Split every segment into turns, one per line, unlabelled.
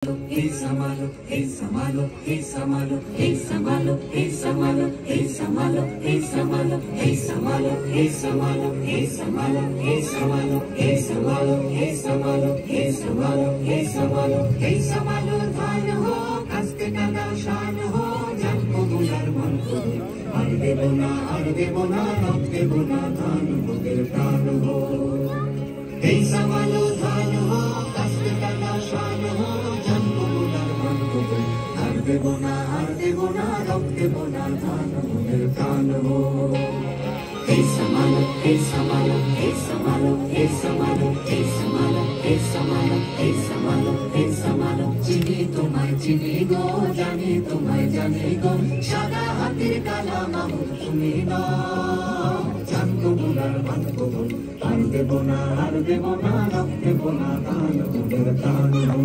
Hey Samalo, hey Samalo, hey Samalo, hey Samalo, hey Samalo, hey Samalo, hey Samalo, hey Samalo, hey Samalo, hey Samalo, hey Samalo, hey Samalo, hey Samalo, hey Samalo, hey Samalo, hey Samalo, ধান ho, kaste kada shan ho, janko bular man ko, ar debo na, rok debo na, ধান moder pran ho. Hey Samalo, ধান ho, kaste kada shan ho. দেবো না rock দেবো না ধান মোদের প্রাণ হো এই সামালো এই সামালো এই সামালো এই সামালো এই সামালো এই সামালো এই সামালো এই সামালো চিনি তোমায় চিনি গো জানি তোমায় জানি গো সাদা হাতের কালা মামুন তুমি না জানবো বুলার বাঁধবো আর দেবো না রক দেবো না ধান মোদের প্রাণ হো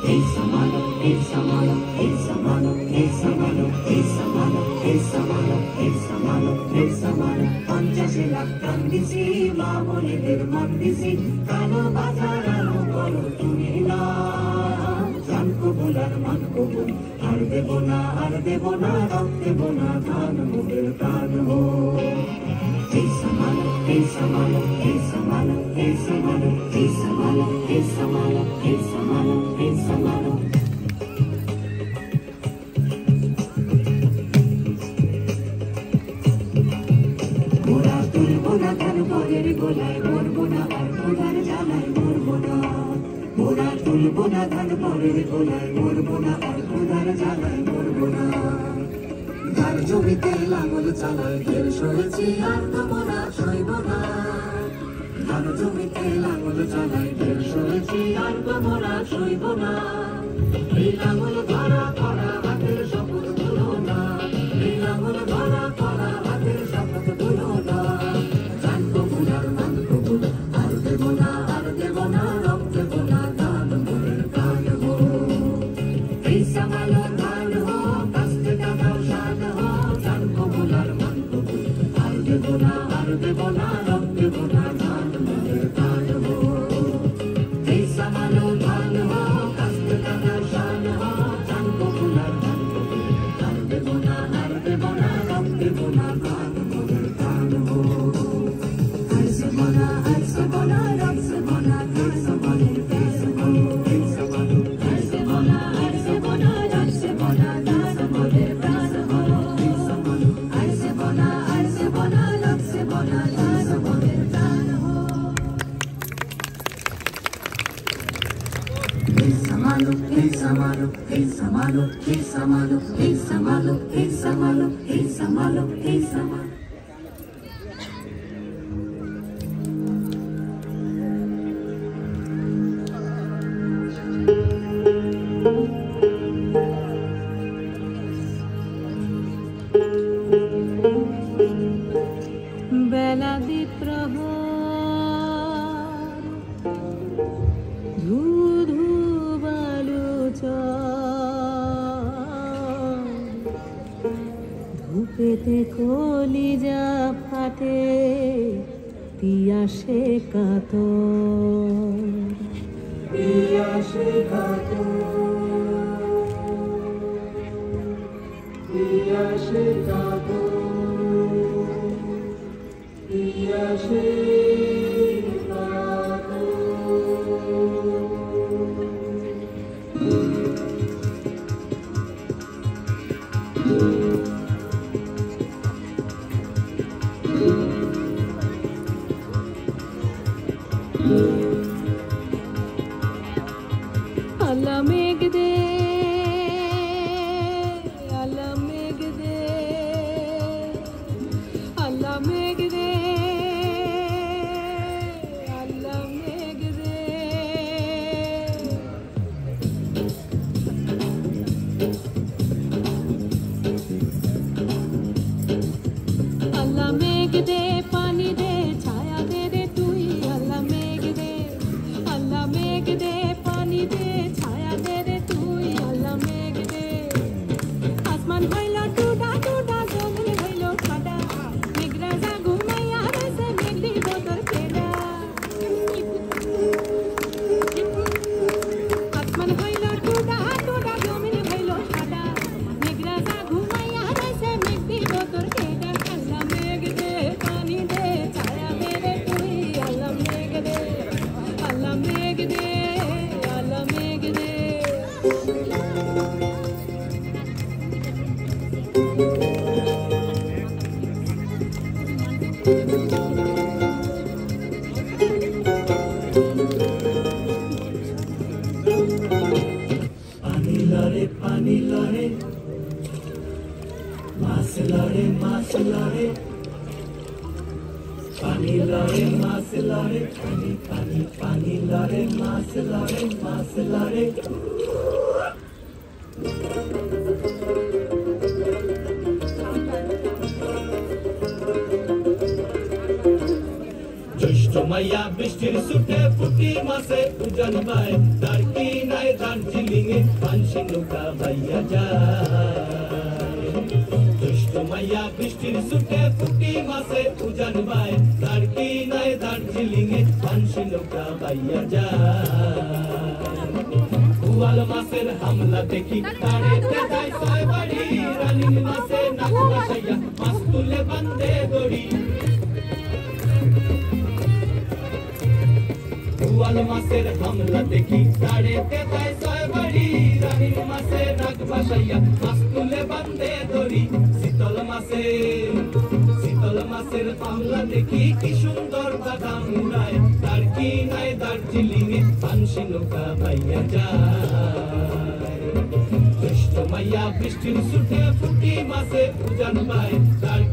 Hey Samalo, hey Samalo, hey Samalo, hey Samalo, hey Samalo, hey Samalo, hey Samalo, hey Samalo. Panchashe lakh pran disi, mamonider man disi, kano bazar aro bolo tumi na. Janko bolar man ko bol, ar debo na, rok debo na, dhan moder pran ho. Hey Samalo, hey Samalo, hey Samalo, hey Samalo, hey Samalo, hey Samalo, hey Samalo, hey Samalo. Mora tulbo na ধান পরের গোলায় মরবো না আর খোদার জ্বালায় মরবো না মোরা তুলবো না ধান পরের গোলায় মরবো না আর খোদার জ্বালায় মরবো না ধান জমিতে লাঙল চালায় ঢের সয়েছি আর তো মোরা সইব না ধান জমিতে লাঙল চালায় ঢের সয়েছি আর তো মোরা সইব না এই লাঙল ধরা করা হাতের শপথ ভুলো না এই লাঙল ধরা করা হাতের শপথ ভুলো না জানবো বুলার মানবো বুল আর দেবো না রক দেবো না ধান মোদের প্রাণ হো এই সামালো ধান হো কাস্তে কাদা শান হো জানবো বুলার মানবো বুল আর দেবো না রক দেবো না ধান মোদের প্রাণ হো এই সামালো ধান হো কাস্তে কাদা শান হো জানবো বুলার মানবো বুল আর দেবো না রক দেবো না ধান মোদের প্রাণ হো আর সামানা রক সামানা এই সামালো এই সামালো এই সামালো আর সামানা রক সামানা ধান মোদের প্রাণ হো এই সামালো আর সামানা রক সামানা ধান মোদের প্রাণ হো Hey Samalo, hey Samalo, hey Samalo, hey Samalo, hey Samalo, hey Samalo, hey Samalo, hey Samalo.
বেলা দ্বীপ প্রহর ধু ধু বালু ধূপেতে কলিজা ফাটে তিয়াসে কাতর আল্লাহ মেঘ দে আল্লাহ মেঘ দে আল্লাহ মেঘ দে আল্লাহ মেঘ দে আল্লাহ মেঘ দে পানি দে ছায়া দে রে তুই আল্লাহ মেঘ দে পানি দে ছায়া দে রে তুই
पानी लड़े मास लड़े पानी लड़े मास लड़े पानी लड़े मास लड़े জ্যৈষ্ঠ মাইয়া বৃষ্টির সুটে ফুটি মাসে উজান বায় তার কি নাই দার্জিলিং এ পানসি নৌকা ভাইয়া যায় জ্যৈষ্ঠ মাইয়া বৃষ্টির সুটে ফুটি মাসে উজান বায় তার কি নাই দার্জিলিং এ পানসি নৌকা ভাইয়া যায় কুয়াল মাসের হামলা দেখি তাড়েতে যায় ছয় বাড়ি রানীর মাসে নাক বাসাইয়া মাছ তুলে বান্ধে দড়ি কুয়াল মাসের হামলা দেখি তাড়েতে যায় ছয় বাড়ি রানীর মাসে নাক বাসাইয়া মাছ তুলে বান্ধে দড়ি শীতল মাসের হামলা দেখি কি সুন্দর বাদাম উড়ায় তার কি নাই দার্জিলিং এ পানসি নৌকা ভাইয়া যায় জ্যৈষ্ঠ মাইয়া বৃষ্টির সুটে ফুটি মাসে উজান পায় তার কি